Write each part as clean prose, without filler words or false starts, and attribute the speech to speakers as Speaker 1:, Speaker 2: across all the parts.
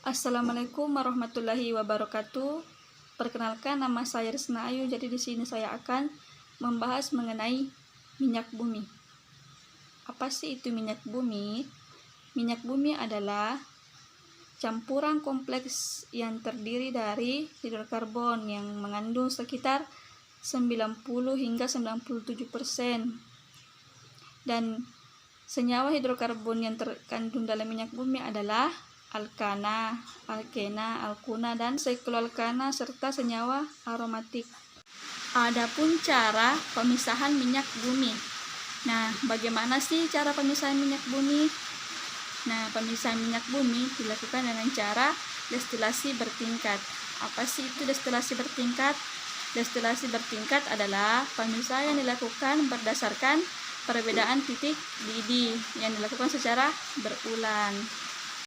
Speaker 1: Assalamualaikum warahmatullahi wabarakatuh. Perkenalkan, nama saya Risna Ayu. Jadi di sini saya akan membahas mengenai minyak bumi. Apa sih itu minyak bumi? Minyak bumi adalah campuran kompleks yang terdiri dari hidrokarbon yang mengandung sekitar 90 hingga 97%. Dan senyawa hidrokarbon yang terkandung dalam minyak bumi adalah alkana, alkena, alkuna, dan sikloalkana serta senyawa aromatik. Adapun cara pemisahan minyak bumi. Nah, bagaimana sih cara pemisahan minyak bumi? Nah, pemisahan minyak bumi dilakukan dengan cara destilasi bertingkat. Apa sih itu destilasi bertingkat? Destilasi bertingkat adalah pemisahan yang dilakukan berdasarkan perbedaan titik didih yang dilakukan secara berulang.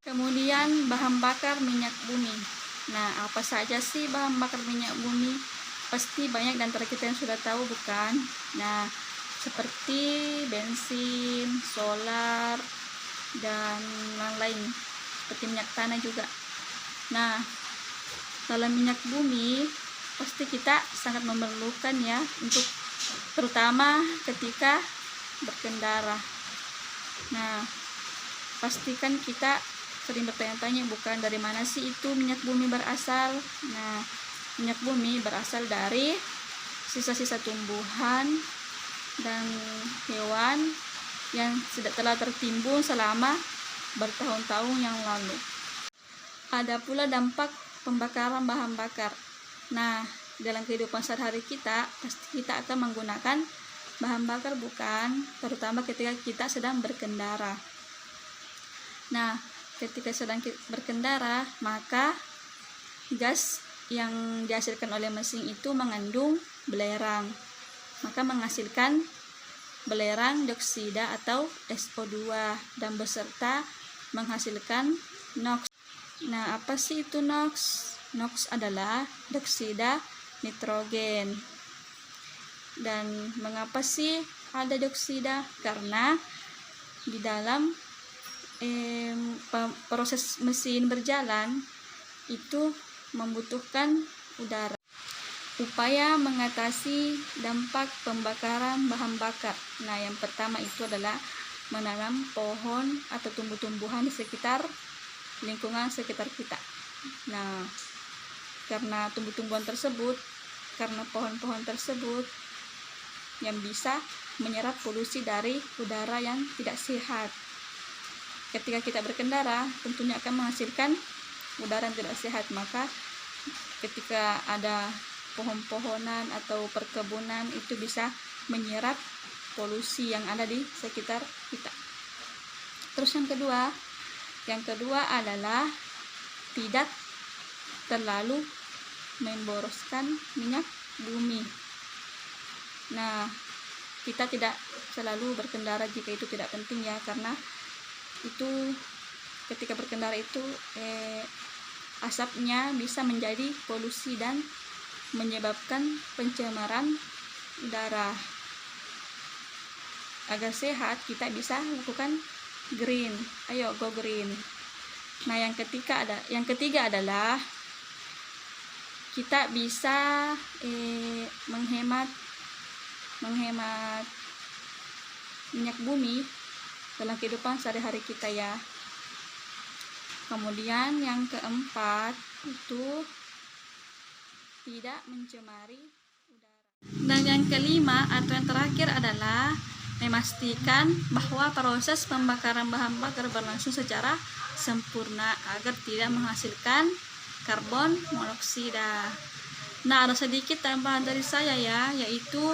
Speaker 1: Kemudian bahan bakar minyak bumi. Nah, apa saja sih bahan bakar minyak bumi? Pasti banyak di antara kita yang sudah tahu, bukan? Nah, seperti bensin, solar, dan lain-lain, seperti minyak tanah juga. Nah, dalam minyak bumi pasti kita sangat memerlukan ya, untuk terutama ketika berkendara. Nah, pastikan kita sering bertanya-tanya, bukan, dari mana sih itu minyak bumi berasal? Nah, minyak bumi berasal dari sisa-sisa tumbuhan dan hewan yang telah tertimbun selama bertahun-tahun yang lalu. Ada pula dampak pembakaran bahan bakar. Nah, dalam kehidupan sehari-hari kita, pasti kita akan menggunakan bahan bakar, bukan? Terutama ketika kita sedang berkendara. Nah, ketika sedang berkendara, maka gas yang dihasilkan oleh mesin itu mengandung belerang, maka menghasilkan belerang dioksida atau SO2 dan beserta menghasilkan NOx. Nah, apa sih itu NOx? NOx adalah dioksida nitrogen. Dan mengapa sih ada dioksida? Karena di dalam proses mesin berjalan itu membutuhkan udara. Upaya mengatasi dampak pembakaran bahan bakar. Nah, yang pertama itu adalah menanam pohon atau tumbuh-tumbuhan di sekitar lingkungan sekitar kita. Nah, karena tumbuh-tumbuhan tersebut, karena pohon-pohon tersebut yang bisa menyerap polusi dari udara yang tidak sehat. Ketika kita berkendara, tentunya akan menghasilkan udara yang tidak sehat. Maka ketika ada pohon-pohonan atau perkebunan, itu bisa menyerap polusi yang ada di sekitar kita. Terus yang kedua adalah tidak terlalu memboroskan minyak bumi. Nah, kita tidak selalu berkendara jika itu tidak penting ya, karena itu ketika berkendara itu asapnya bisa menjadi polusi dan menyebabkan pencemaran udara. Agar sehat, kita bisa lakukan green. Ayo go green. Nah, yang ketiga adalah kita bisa menghemat minyak bumi dalam kehidupan sehari-hari kita ya. Kemudian yang keempat itu tidak mencemari udara. Dan yang kelima atau yang terakhir adalah memastikan bahwa proses pembakaran bahan bakar berlangsung secara sempurna agar tidak menghasilkan karbon monoksida. Nah, ada sedikit tambahan dari saya ya, yaitu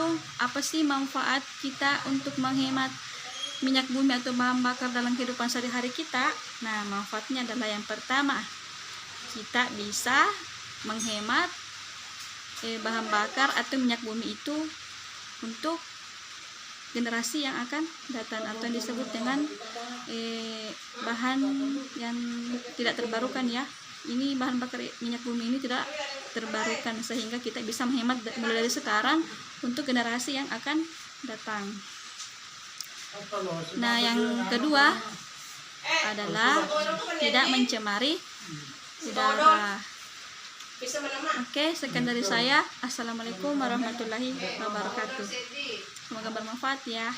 Speaker 1: apa sih manfaat kita untuk menghemat minyak bumi atau bahan bakar dalam kehidupan sehari-hari kita. Nah, manfaatnya adalah yang pertama, kita bisa menghemat bahan bakar atau minyak bumi itu untuk generasi yang akan datang, atau yang disebut dengan bahan yang tidak terbarukan ya. Ini bahan bakar minyak bumi ini tidak terbarukan, sehingga kita bisa menghemat mulai dari sekarang untuk generasi yang akan datang. Nah, yang kedua adalah tidak mencemari udara. Oke, sekian dari saya. Assalamualaikum warahmatullahi wabarakatuh. Semoga bermanfaat ya.